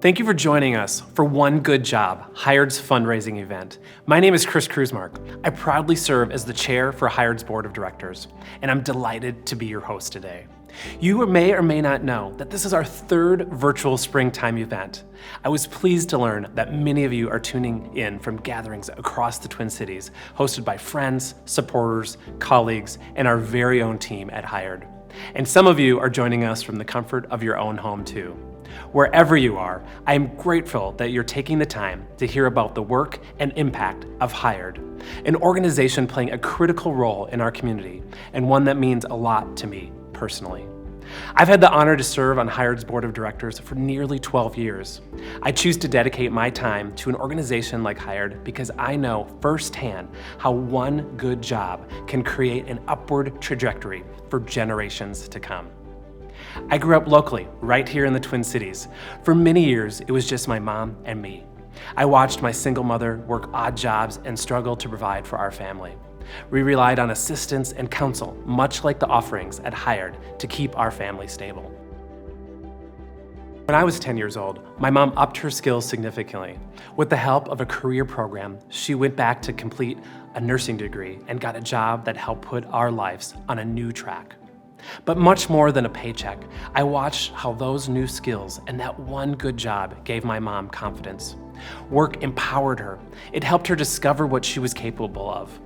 Thank you for joining us for One Good Job, Hired's fundraising event. My name is Chris Kruzmark. I proudly serve as the chair for Hired's board of directors, and I'm delighted to be your host today. You may or may not know that this is our third virtual springtime event. I was pleased to learn that many of you are tuning in from gatherings across the Twin Cities, hosted by friends, supporters, colleagues, and our very own team at Hired. And some of you are joining us from the comfort of your own home too. Wherever you are, I am grateful that you're taking the time to hear about the work and impact of Hired, an organization playing a critical role in our community and one that means a lot to me personally. I've had the honor to serve on Hired's board of directors for nearly 12 years. I choose to dedicate my time to an organization like Hired because I know firsthand how one good job can create an upward trajectory for generations to come. I grew up locally, right here in the Twin Cities. For many years, it was just my mom and me. I watched my single mother work odd jobs and struggle to provide for our family. We relied on assistance and counsel, much like the offerings at Hired, to keep our family stable. When I was 10 years old, my mom upped her skills significantly. With the help of a career program, she went back to complete a nursing degree and got a job that helped put our lives on a new track. But much more than a paycheck, I watched how those new skills and that one good job gave my mom confidence. Work empowered her. It helped her discover what she was capable of.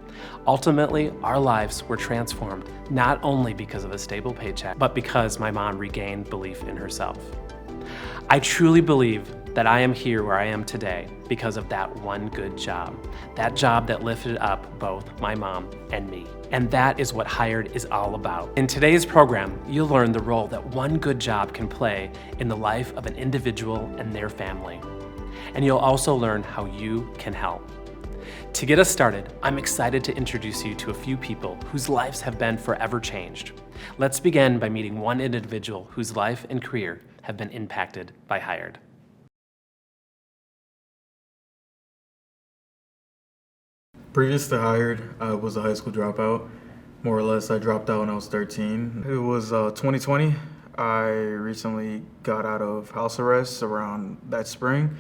Ultimately, our lives were transformed, not only because of a stable paycheck, but because my mom regained belief in herself. I truly believe that I am here where I am today because of that one good job. That job that lifted up both my mom and me. And that is what Hired is all about. In today's program, you'll learn the role that one good job can play in the life of an individual and their family. And you'll also learn how you can help. To get us started, I'm excited to introduce you to a few people whose lives have been forever changed. Let's begin by meeting one individual whose life and career have been impacted by Hired. Previous to Hired, I was a high school dropout. More or less, I dropped out when I was 13. It was 2020. I recently got out of house arrest around that spring.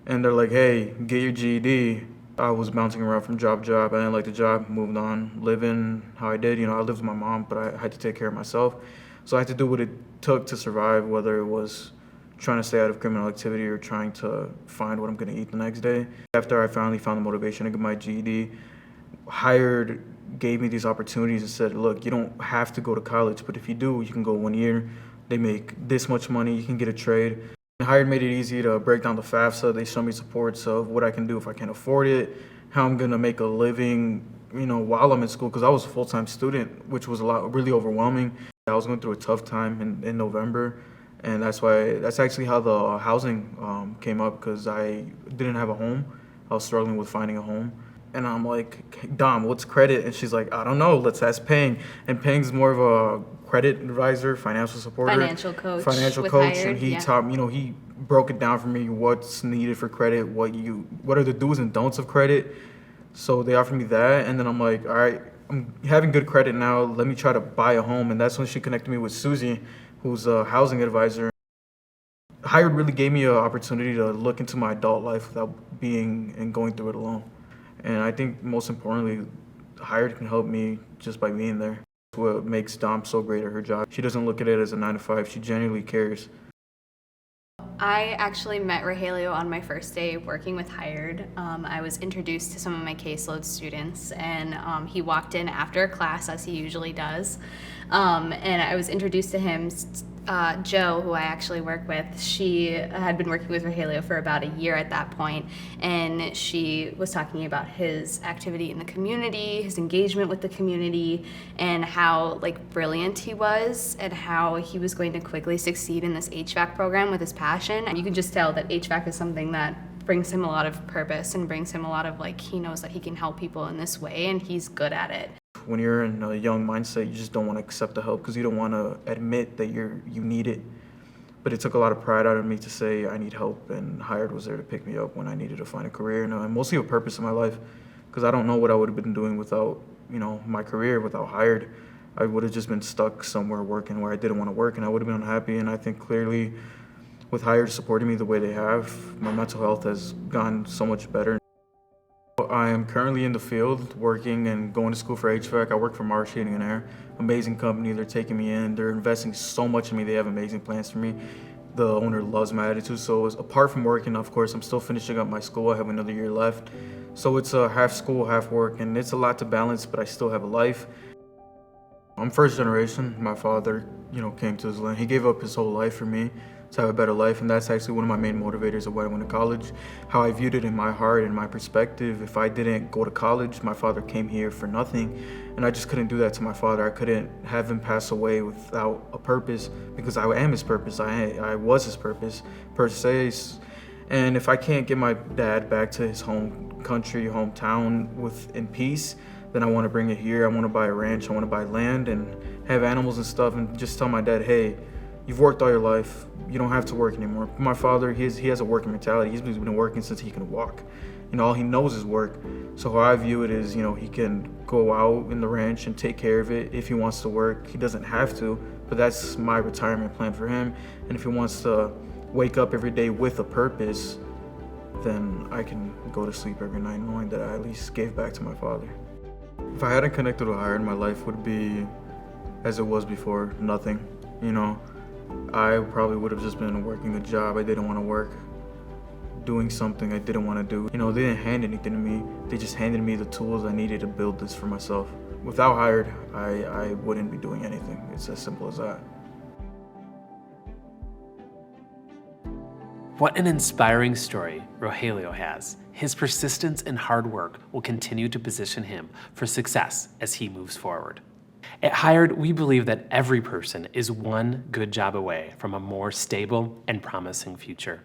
And they're like, hey, get your GED. I was bouncing around from job to job. I didn't like the job, moved on, living how I did. I lived with my mom, but I had to take care of myself. So I had to do what it took to survive, whether it was trying to stay out of criminal activity or trying to find what I'm going to eat the next day. After I finally found the motivation to get my GED, Hired gave me these opportunities and said, look, you don't have to go to college, but if you do, you can go 1 year. They make this much money, you can get a trade. Hired made it easy to break down the FAFSA. They showed me supports of what I can do if I can't afford it, how I'm going to make a living, while I'm in school, because I was a full-time student, which was really overwhelming. I was going through a tough time in November. And that's actually how the housing came up, because I didn't have a home. I was struggling with finding a home. And I'm like, Dom, what's credit? And she's like, I don't know, let's ask Peng. And Peng's more of a credit advisor, financial supporter. Financial coach. Hired, and he taught me, he broke it down for me, what's needed for credit, what are the do's and don'ts of credit. So they offered me that, and then I'm like, all right, I'm having good credit now, let me try to buy a home. And that's when she connected me with Susie, who's a housing advisor. Hired really gave me an opportunity to look into my adult life without going through it alone. And I think most importantly, Hired can help me just by being there. That's what makes Dom so great at her job. She doesn't look at it as a 9 to 5, she genuinely cares. I actually met Rogelio on my first day working with Hired. I was introduced to some of my caseload students, and he walked in after a class, as he usually does. And I was introduced to him. Jo, who I actually work with, she had been working with Rogelio for about a year at that point, and she was talking about his activity in the community, his engagement with the community, and how brilliant he was, and how he was going to quickly succeed in this HVAC program with his passion. And you can just tell that HVAC is something that brings him a lot of purpose and brings him a lot of he knows that he can help people in this way, and he's good at it. When you're in a young mindset, you just don't want to accept the help because you don't want to admit that you need it. But it took a lot of pride out of me to say I need help, and Hired was there to pick me up when I needed to find a career and mostly a purpose in my life, because I don't know what I would have been doing without my career, without Hired. I would have just been stuck somewhere working where I didn't want to work, and I would have been unhappy. And I think clearly With Hired supporting me the way they have, my mental health has gotten so much better. I am currently in the field working and going to school for HVAC. I work for Marsh Heating and Air. Amazing company. They're taking me in. They're investing so much in me. They have amazing plans for me. The owner loves my attitude. So apart from working, of course, I'm still finishing up my school. I have another year left. So it's half school, half work, and it's a lot to balance, but I still have a life. I'm first generation. My father, came to this land. He gave up his whole life for me to have a better life, and that's actually one of my main motivators of why I went to college. How I viewed it in my heart and my perspective. If I didn't go to college, my father came here for nothing, and I just couldn't do that to my father. I couldn't have him pass away without a purpose, because I am his purpose. I was his purpose, per se. And if I can't get my dad back to his home country, hometown in peace, then I want to bring it here. I want to buy a ranch. I want to buy land and have animals and stuff, and just tell my dad, hey, you've worked all your life. You don't have to work anymore. My father, he has a working mentality. He's been working since he can walk. All he knows is work. So how I view it is, he can go out in the ranch and take care of it if he wants to work. He doesn't have to, but that's my retirement plan for him. And if he wants to wake up every day with a purpose, then I can go to sleep every night knowing that I at least gave back to my father. If I hadn't connected with Hired, my life would be as it was before, nothing. I probably would have just been working a job I didn't want to work, doing something I didn't want to do. They didn't hand anything to me. They just handed me the tools I needed to build this for myself. Without Hired, I wouldn't be doing anything. It's as simple as that. What an inspiring story Rogelio has. His persistence and hard work will continue to position him for success as he moves forward. At Hired, we believe that every person is one good job away from a more stable and promising future.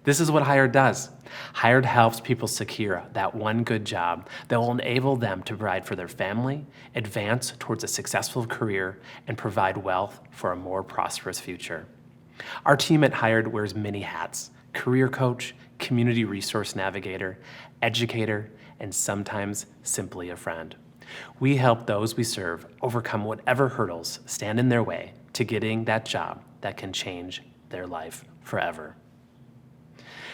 This is what Hired does. Hired helps people secure that one good job that will enable them to provide for their family, advance towards a successful career, and provide wealth for a more prosperous future. Our team at Hired wears many hats: career coach, community resource navigator, educator, and sometimes simply a friend. We help those we serve overcome whatever hurdles stand in their way to getting that job that can change their life forever.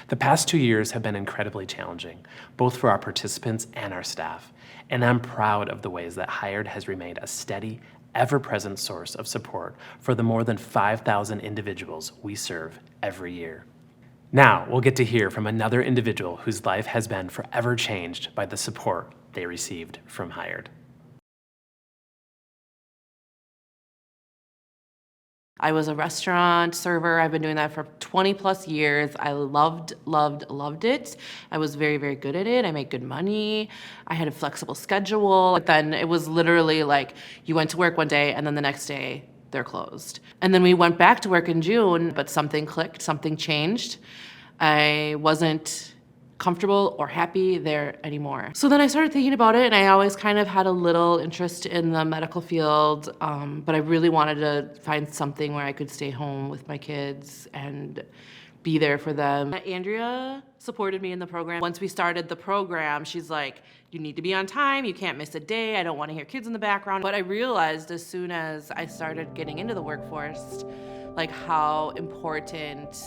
The past 2 years have been incredibly challenging, both for our participants and our staff, and I'm proud of the ways that Hired has remained a steady, ever-present source of support for the more than 5,000 individuals we serve every year. Now we'll get to hear from another individual whose life has been forever changed by the support they received from Hired. I was a restaurant server. I've been doing that for 20 plus years. I loved it. I was very, very good at it. I made good money. I had a flexible schedule. But then it was literally like you went to work one day and then the next day they're closed. And then we went back to work in June, but something clicked, something changed. I wasn't comfortable or happy there anymore. So then I started thinking about it, and I always kind of had a little interest in the medical field, but I really wanted to find something where I could stay home with my kids and be there for them. Andrea supported me in the program. Once we started the program, she's like, you need to be on time, you can't miss a day, I don't want to hear kids in the background. But I realized as soon as I started getting into the workforce, like how important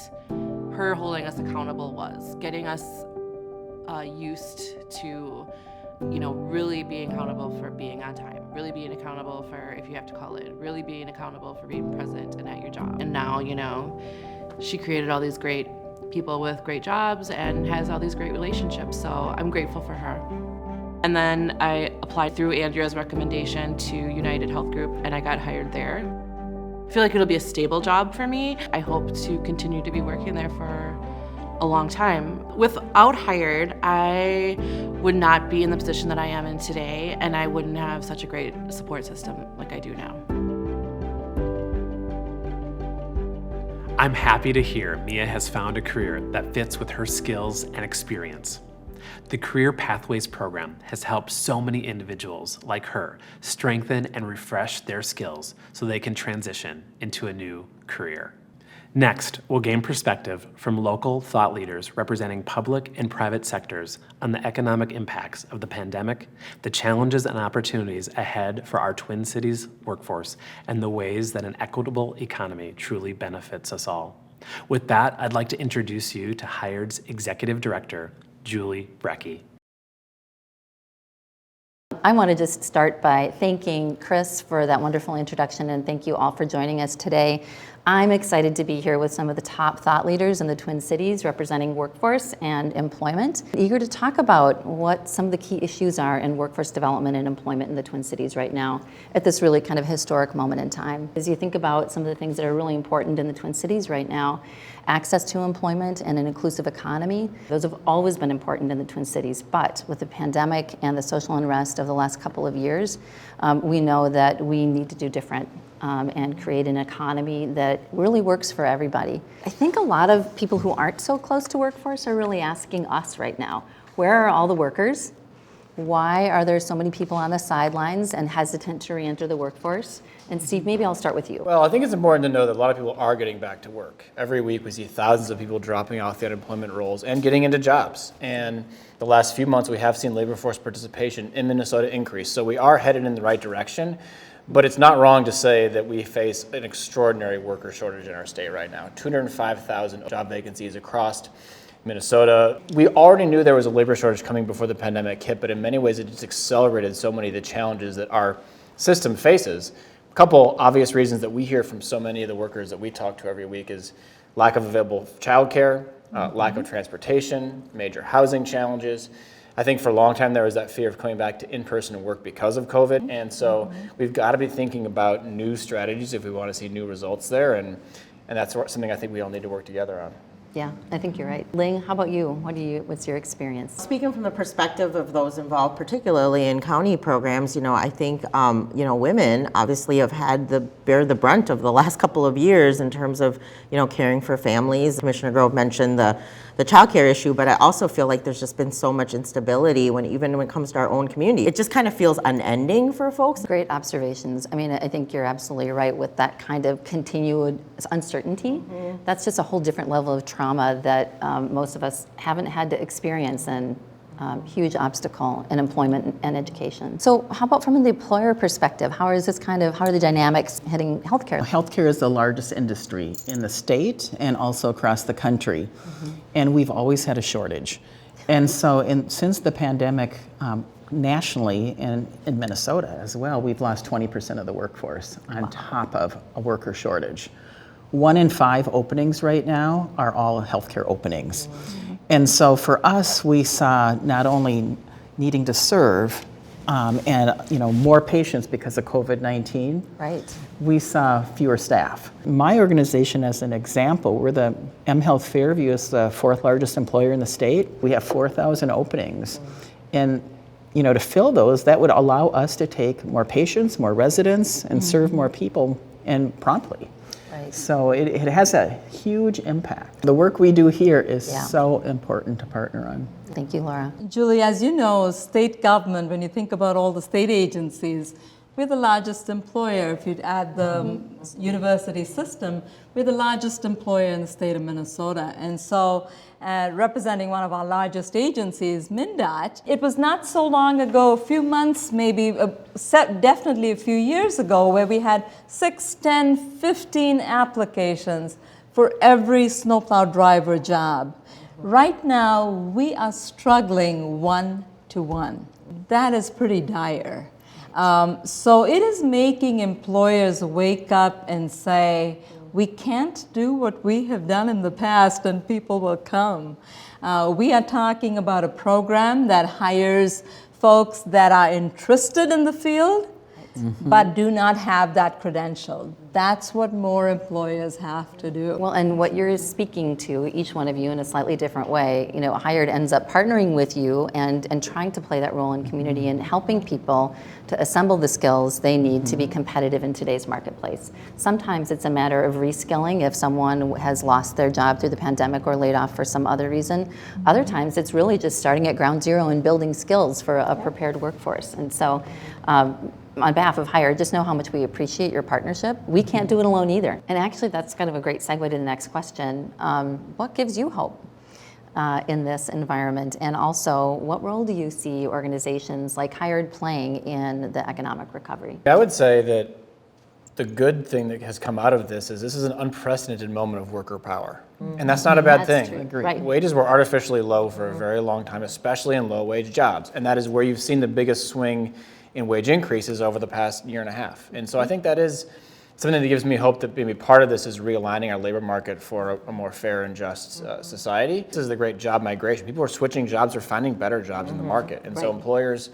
her holding us accountable was, getting us used to, really being accountable for being on time, really being accountable for if you have to call in, really being accountable for being present and at your job. And now, she created all these great people with great jobs and has all these great relationships, so I'm grateful for her. And then I applied through Andrea's recommendation to United Health Group, and I got hired there. I feel like it'll be a stable job for me. I hope to continue to be working there for a long time. Without Hired, I would not be in the position that I am in today, and I wouldn't have such a great support system like I do now. I'm happy to hear Mia has found a career that fits with her skills and experience. The Career Pathways program has helped so many individuals like her strengthen and refresh their skills so they can transition into a new career. Next, we'll gain perspective from local thought leaders representing public and private sectors on the economic impacts of the pandemic, the challenges and opportunities ahead for our Twin Cities workforce, and the ways that an equitable economy truly benefits us all. With that, I'd like to introduce you to Hired's Executive Director, Julie Brecky. I want to just start by thanking Chris for that wonderful introduction, and thank you all for joining us today. I'm excited to be here with some of the top thought leaders in the Twin Cities representing workforce and employment. Eager to talk about what some of the key issues are in workforce development and employment in the Twin Cities right now at this really kind of historic moment in time. As you think about some of the things that are really important in the Twin Cities right now, access to employment and an inclusive economy, those have always been important in the Twin Cities, but with the pandemic and the social unrest of the last couple of years, we know that we need to do different. And create an economy that really works for everybody. I think a lot of people who aren't so close to workforce are really asking us right now, where are all the workers? Why are there so many people on the sidelines and hesitant to re-enter the workforce? And Steve, maybe I'll start with you. Well, I think it's important to know that a lot of people are getting back to work. Every week we see thousands of people dropping off the unemployment rolls and getting into jobs. And the last few months we have seen labor force participation in Minnesota increase. So we are headed in the right direction. But it's not wrong to say that we face an extraordinary worker shortage in our state right now. 205,000 job vacancies across Minnesota. We already knew there was a labor shortage coming before the pandemic hit, but in many ways it just accelerated so many of the challenges that our system faces. A couple obvious reasons that we hear from so many of the workers that we talk to every week is lack of available childcare, lack of transportation, major housing challenges. I think for a long time there was that fear of coming back to in-person work because of COVID, and so we've got to be thinking about new strategies if we want to see new results there, and that's something I think we all need to work together on. Yeah, I think you're right. Ling, how about you? What's your experience? Speaking from the perspective of those involved, particularly in county programs, I think, women obviously have bear the brunt of the last couple of years in terms of, caring for families. Commissioner Grove mentioned the child care issue, but I also feel like there's just been so much instability even when it comes to our own community. It just kind of feels unending for folks. Great observations. I mean, I think you're absolutely right with that kind of continued uncertainty. That's just a whole different level of trauma that most of us haven't had to experience, and huge obstacle in employment and education. So how about from the employer perspective? How are the dynamics hitting healthcare? Healthcare is the largest industry in the state and also across the country. And we've always had a shortage. And so since the pandemic, nationally and in Minnesota as well, we've lost 20% of the workforce on top of a worker shortage. 1 in 5 openings right now are all healthcare openings. And so for us, we saw not only needing to serve and more patients because of COVID-19. Right. We saw fewer staff. My organization, as an example, we're the mHealth Fairview is the 4th largest employer in the state. We have 4,000 openings. And to fill those, that would allow us to take more patients, more residents, and serve more people and promptly. Right. So it has a huge impact. The work we do here is so important to partner on. Thank you, Laura. Julie, as you know, state government, when you think about all the state agencies, we're the largest employer. If you'd add the university system, we're the largest employer in the state of Minnesota. And so representing one of our largest agencies, MnDOT, it was not so long ago, a few months, maybe definitely a few years ago, where we had 6, 10, 15 applications for every snowplow driver job. Right now, we are struggling 1 to 1. That is pretty dire. So it is making employers wake up and say, we can't do what we have done in the past and people will come. We are talking about a program that hires folks that are interested in the field, but do not have that credential. That's what more employers have to do. Well, and what you're speaking to, each one of you in a slightly different way, Hired ends up partnering with you and trying to play that role in community and helping people to assemble the skills they need to be competitive in today's marketplace. Sometimes it's a matter of reskilling if someone has lost their job through the pandemic or laid off for some other reason. Other times it's really just starting at ground zero and building skills for a prepared workforce. And so on behalf of Hired, just know how much we appreciate your partnership. We can't do it alone either. And actually, that's kind of a great segue to the next question. What gives you hope in this environment? And also, what role do you see organizations like Hired playing in the economic recovery? I would say that the good thing that has come out of this is an unprecedented moment of worker power. And that's not a bad That's thing. true. Right. Wages were artificially low for a very long time, especially in low-wage jobs. And that is where you've seen the biggest swing in wage increases over the past year and a half. And so I think that is something that gives me hope that maybe part of this is realigning our labor market for a more fair and just society. This is the great job migration. People are switching jobs or finding better jobs in the market. And so employers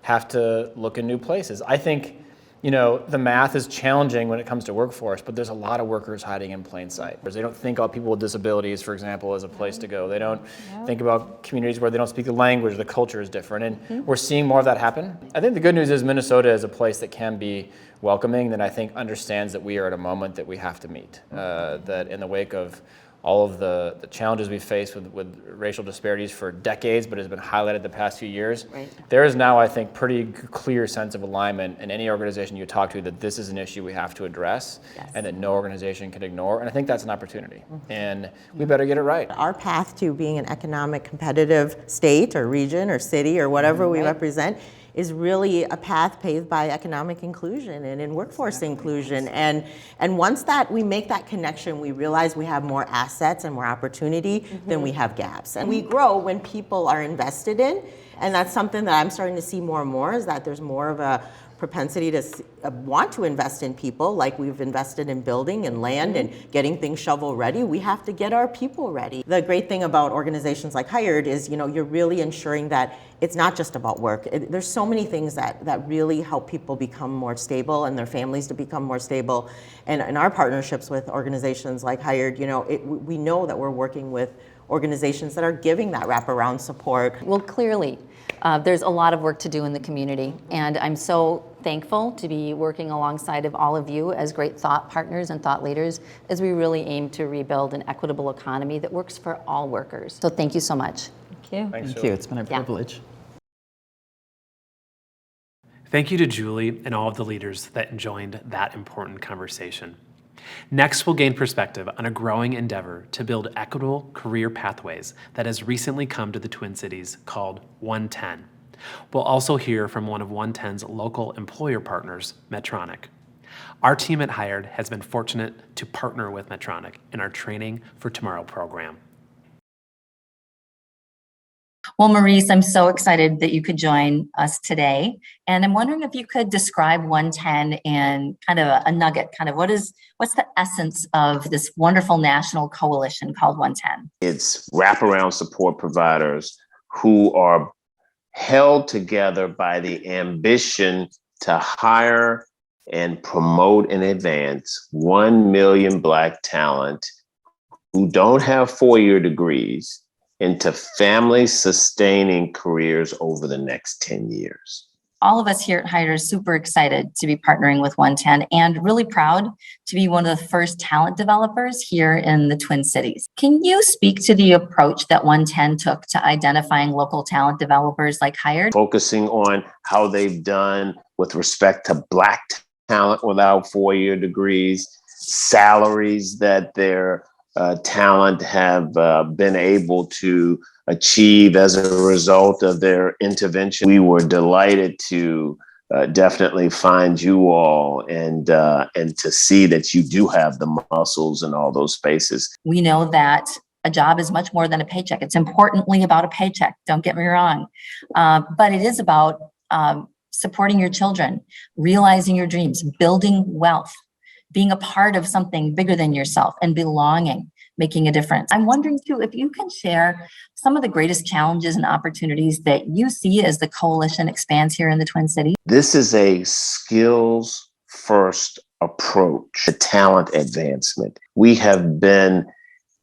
have to look in new places. I think, the math is challenging when it comes to workforce, but there's a lot of workers hiding in plain sight. They don't think about people with disabilities, for example, as a place to go. They don't think about communities where they don't speak the language, the culture is different, and we're seeing more of that happen. I think the good news is Minnesota is a place that can be welcoming, that I think understands that we are at a moment that we have to meet, that in the wake of all of the challenges we face with racial disparities for decades, but has been highlighted the past few years. Right. There is now, I think, pretty clear sense of alignment in any organization you talk to that this is an issue we have to address and that no organization can ignore. And I think that's an opportunity. And we better get it right. Our path to being an economic competitive state or region or city or whatever we represent is really a path paved by economic inclusion and in workforce inclusion. And once that we make that connection, we realize we have more assets and more opportunity than we have gaps. And we grow when people are invested in, and that's something that I'm starting to see more and more, is that there's more of a propensity to want to invest in people, like we've invested in building and land and getting things shovel ready. We have to get our people ready. The great thing about organizations like Hired is, you're really ensuring that it's not just about work. There's so many things that really help people become more stable and their families to become more stable. And in our partnerships with organizations like Hired, we know that we're working with organizations that are giving that wraparound support. Well, clearly, there's a lot of work to do in the community, and I'm so thankful to be working alongside of all of you as great thought partners and thought leaders as we really aim to rebuild an equitable economy that works for all workers. So thank you so much. Thank you. Thanks, Thank you. It's been a privilege. Thank you to Julie and all of the leaders that joined that important conversation. Next, we'll gain perspective on a growing endeavor to build equitable career pathways that has recently come to the Twin Cities called 110. We'll also hear from one of 110's local employer partners, Medtronic. Our team at Hired has been fortunate to partner with Medtronic in our Training for Tomorrow program. Well, Maurice, I'm so excited that you could join us today. And I'm wondering if you could describe 110 in kind of a nugget, what's the essence of this wonderful national coalition called 110? It's wraparound support providers who are held together by the ambition to hire and promote and advance 1 million Black talent who don't have 4-year degrees into family-sustaining careers over the next 10 years. All of us here at Hired are super excited to be partnering with 110 and really proud to be one of the first talent developers here in the Twin Cities. Can you speak to the approach that 110 took to identifying local talent developers like Hired? Focusing on how they've done with respect to Black talent without 4-year degrees, salaries that their talent have been able to achieve as a result of their intervention. We were delighted to definitely find you all and to see that you do have the muscles in all those spaces. We know that a job is much more than a paycheck. It's importantly about a paycheck, don't get me wrong. But it is about supporting your children, realizing your dreams, building wealth, being a part of something bigger than yourself, and belonging, making a difference. I'm wondering too, if you can share some of the greatest challenges and opportunities that you see as the coalition expands here in the Twin Cities. This is a skills first approach to talent advancement. We have been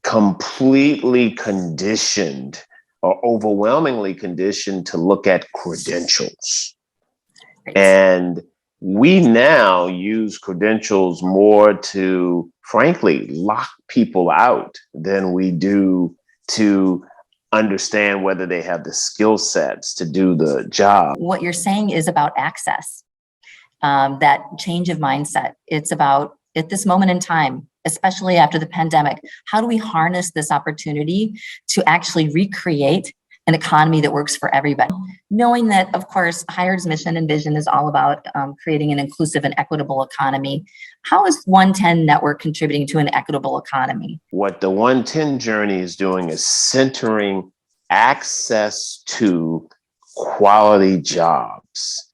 completely conditioned or overwhelmingly conditioned to look at credentials. Great. And we now use credentials more to, frankly, lock people out than we do to understand whether they have the skill sets to do the job. What you're saying is about access, that change of mindset. It's about, at this moment in time, especially after the pandemic, how do we harness this opportunity to actually recreate an economy that works for everybody. Knowing that, of course, Hired's mission and vision is all about creating an inclusive and equitable economy. How is 110 Network contributing to an equitable economy? What the 110 journey is doing is centering access to quality jobs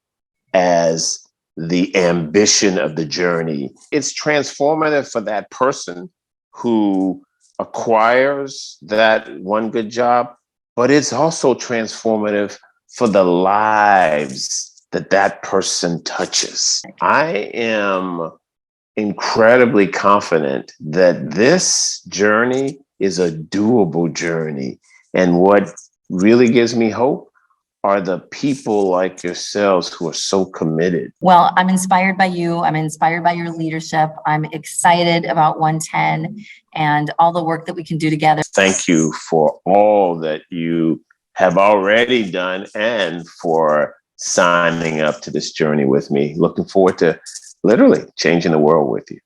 as the ambition of the journey. It's transformative for that person who acquires that one good job, but it's also transformative for the lives that that person touches. I am incredibly confident that this journey is a doable journey. And what really gives me hope are the people like yourselves who are so committed. Well, I'm inspired by you. I'm inspired by your leadership. I'm excited about 110 and all the work that we can do together. Thank you for all that you have already done and for signing up to this journey with me. Looking forward to literally changing the world with you.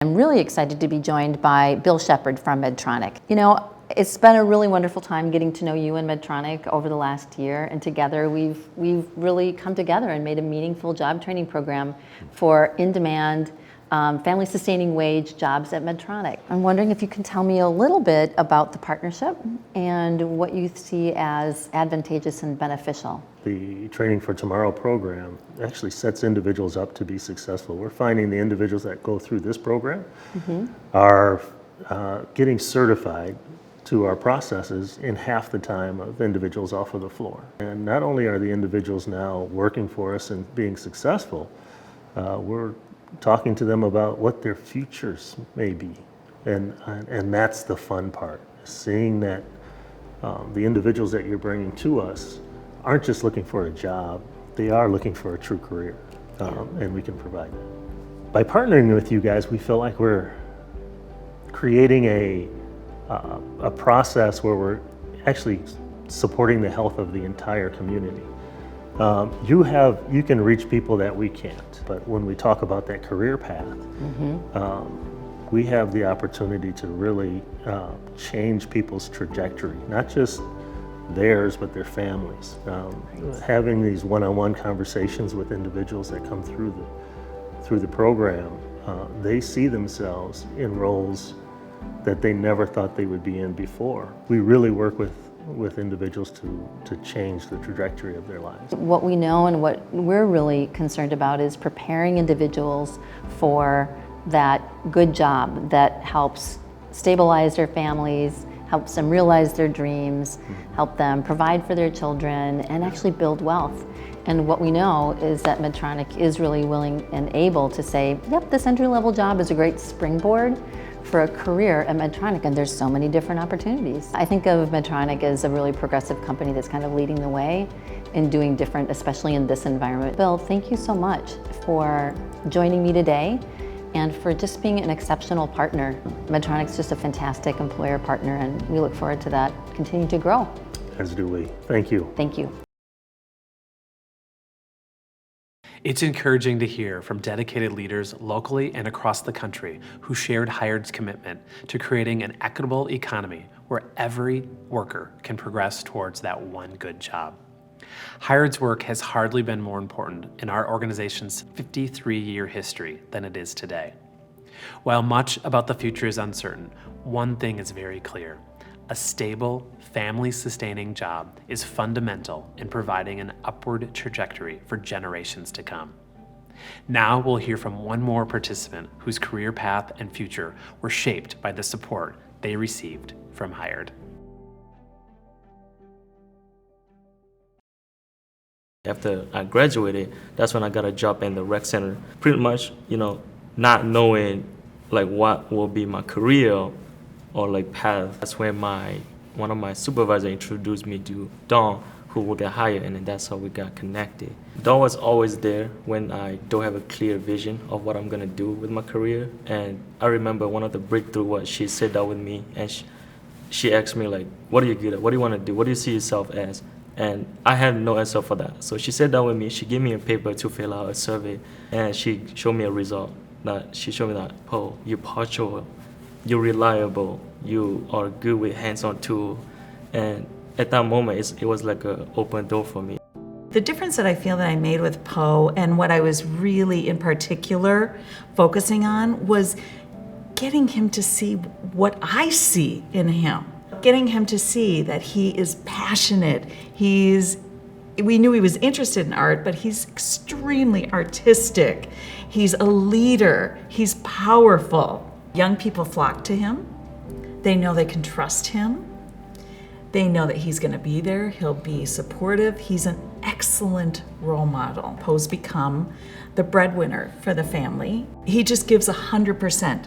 I'm really excited to be joined by Bill Shepard from Medtronic. You know, it's been a really wonderful time getting to know you and Medtronic over the last year, and together we've really come together and made a meaningful job training program for in-demand, family-sustaining wage jobs at Medtronic. I'm wondering if you can tell me a little bit about the partnership and what you see as advantageous and beneficial. The Training for Tomorrow program actually sets individuals up to be successful. We're finding the individuals that go through this program are getting certified to our processes in half the time of individuals off of the floor. And not only are the individuals now working for us and being successful, we're talking to them about what their futures may be. And that's the fun part, seeing that the individuals that you're bringing to us aren't just looking for a job, they are looking for a true career, and we can provide that. By partnering with you guys, we feel like we're creating a process where we're actually supporting the health of the entire community. You can reach people that we can't, but when we talk about that career path, we have the opportunity to really change people's trajectory, not just theirs, but their families. Having these one-on-one conversations with individuals that come through the program, they see themselves in roles that they never thought they would be in before. We really work with individuals to change the trajectory of their lives. What we know and what we're really concerned about is preparing individuals for that good job that helps stabilize their families, helps them realize their dreams, help them provide for their children, and actually build wealth. And what we know is that Medtronic is really willing and able to say, yep, this entry-level job is a great springboard for a career at Medtronic, and there's so many different opportunities. I think of Medtronic as a really progressive company that's kind of leading the way in doing different, especially in this environment. Bill, thank you so much for joining me today and for just being an exceptional partner. Medtronic's just a fantastic employer partner, and we look forward to that continuing to grow. As do we. Thank you. Thank you. It's encouraging to hear from dedicated leaders locally and across the country who shared Hired's commitment to creating an equitable economy where every worker can progress towards that one good job. Hired's work has hardly been more important in our organization's 53-year history than it is today. While much about the future is uncertain, one thing is very clear. A stable, family-sustaining job is fundamental in providing an upward trajectory for generations to come. Now we'll hear from one more participant whose career path and future were shaped by the support they received from Hired. After I graduated, that's when I got a job in the rec center. Pretty much, not knowing like what will be my career or like path. That's when one of my supervisors introduced me to Dawn, who will get hired, and then that's how we got connected. Dawn was always there when I don't have a clear vision of what I'm gonna do with my career. And I remember one of the breakthrough was she sat down with me and she asked me like, what are you good at? What do you wanna do? What do you see yourself as? And I had no answer for that. So she sat down with me, she gave me a paper to fill out a survey, and she showed me a result. That she showed me that, oh, you're partial you're reliable, you are good with hands-on tool, and at that moment, it was like an open door for me. The difference that I feel that I made with Poe, and what I was really in particular focusing on, was getting him to see what I see in him. Getting him to see that he is passionate. We knew he was interested in art, but he's extremely artistic. He's a leader. He's powerful. Young people flock to him. They know they can trust him. They know that he's going to be there. He'll be supportive. He's an excellent role model. Poe's become the breadwinner for the family. He just gives 100%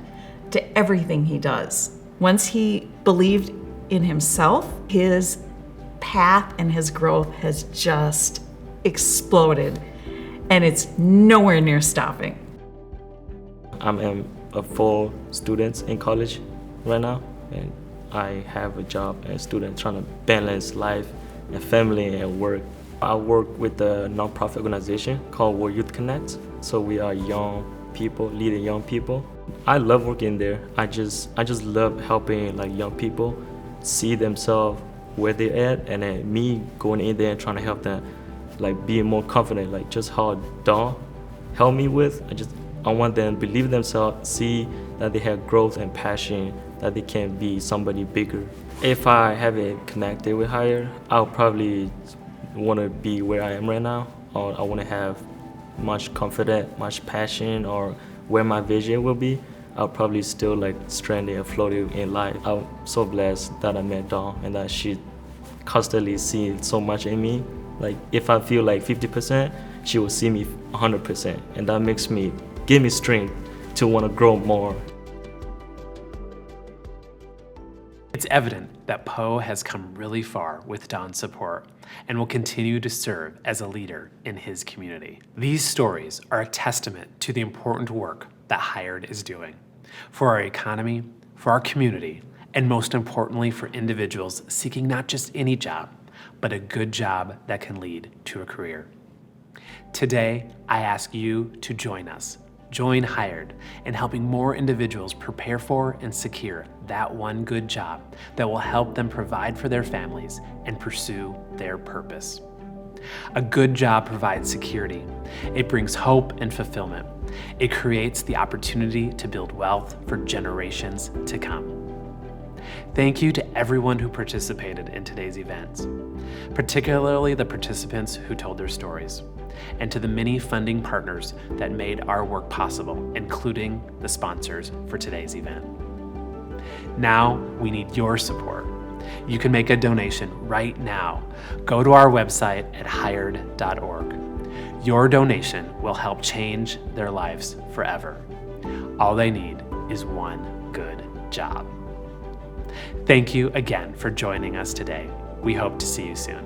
to everything he does. Once he believed in himself, his path and his growth has just exploded, and it's nowhere near stopping. I'm a full student in college right now, and I have a job as a student trying to balance life and family and work. I work with a nonprofit organization called World Youth Connect. So we are young people, leading young people. I love working there. I just love helping like young people see themselves where they're at, and then me going in there and trying to help them like be more confident, like just how Dawn helped me with. I want them to believe themselves, see that they have growth and passion, that they can be somebody bigger. If I haven't connected with Hired, I'll probably want to be where I am right now, or I want to have much confidence, much passion, or where my vision will be. I'll probably still like stranded and floating in life. I'm so blessed that I met Dawn and that she constantly sees so much in me. Like if I feel like 50%, she will see me 100%, and that give me strength to want to grow more. It's evident that Poe has come really far with Dawn's support and will continue to serve as a leader in his community. These stories are a testament to the important work that Hired is doing for our economy, for our community, and most importantly for individuals seeking not just any job, but a good job that can lead to a career. Today, I ask you to join us. Join Hired in helping more individuals prepare for and secure that one good job that will help them provide for their families and pursue their purpose. A good job provides security. It brings hope and fulfillment. It creates the opportunity to build wealth for generations to come. Thank you to everyone who participated in today's events, particularly the participants who told their stories, and to the many funding partners that made our work possible, including the sponsors for today's event. Now we need your support. You can make a donation right now. Go to our website at hired.org. Your donation will help change their lives forever. All they need is one good job. Thank you again for joining us today. We hope to see you soon.